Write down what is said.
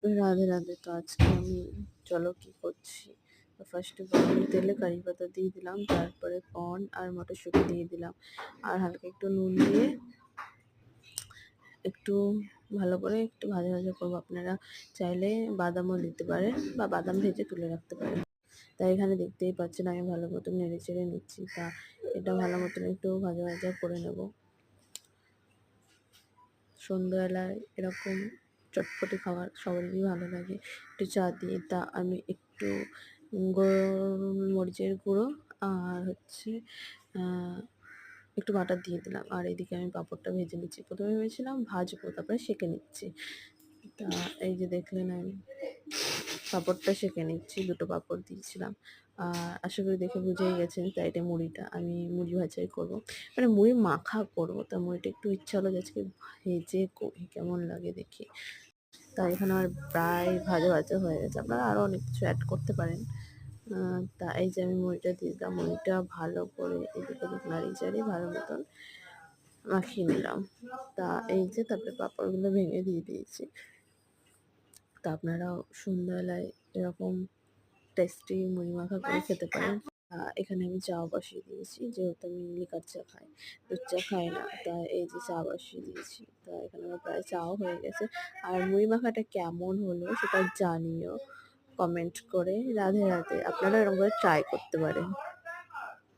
রাধে রাধে। তো আজকে আমি চলো কি করছি। তো ফার্স্টে গরম তেলে কারি পাতা দিয়ে দিলাম, তারপরে কর্ন আর মটরশুঁটি দিয়ে দিলাম, আর হালকা একটু নুন দিয়ে একটু ভালো করে একটু ভাজা ভাজা করবো। আপনারা চাইলে বাদামও দিতে পারেন বা বাদাম ভেজে তুলে রাখতে পারেন। তাই এখানে দেখতেই পাচ্ছেন আমি ভালো মতন নেড়ে চেড়ে নিচ্ছি। তা এটা ভালো মতন একটু ভাজা ভাজা করে নেব। সন্ধ্যাবেলায় এরকম চটপটি খাবার সবারই ভালো লাগে, একটু চা দিয়ে। তা আমি একটু গোলমরিচের গুঁড়ো আর হচ্ছে একটু বাটার দিয়ে দিলাম, আর এদিকে আমি পাঁপড়টা ভেজে নিচ্ছি। প্রথমে ভেবেছিলাম ভাজবো, তারপরে সেঁকে নিচ্ছি। তা এই যে দেখলেন আমি পাঁপড়টা সেঁকে নিচ্ছি, দুটো পাঁপড় দিয়েছিলাম। আর আশা করি দেখে বুঝেই গেছেন সাইডে মুড়িটা আমি মুড়ি ভাজাই করব, মানে মুড়ি মাখা করব। তা মুড়িটা একটু ইচ্ছা হলো যে আজকে ভেজে করি কেমন লাগে দেখি। তা এখানে আমার প্রায় ভাজা ভাজা হয়ে গেছে, আপনারা আরও অনেক কিছু অ্যাড করতে পারেন। তা এই যে আমি মুড়িটা দিয়ে দিলাম, মুড়িটা ভালো করে এদিকে নাড়িয়ে চাড়িয়ে ভালো মতন মাখিয়ে নিলাম। তা এই যে তারপরে পাঁপড়গুলো ভেঙে দিয়ে দিয়েছি। তা আপনারাও সন্ধ্যাবেলায় এরকম টেস্টি মুড়ি মাখা করে খেতে পারেন। এখানে আমি চা বসিয়ে দিয়েছি, যেহেতু আমি লিকার চা খাই, দুধ চা খাই না। তা এই যে চা বসিয়ে দিয়েছি। তা এখানে আমার প্রায় চাও হয়ে গেছে। আর মুড়ি মাখাটা কেমন হলো সেটা জানিও কমেন্ট করে। রাধে রাধে। আপনারা এরকম করে ট্রাই করতে পারেন।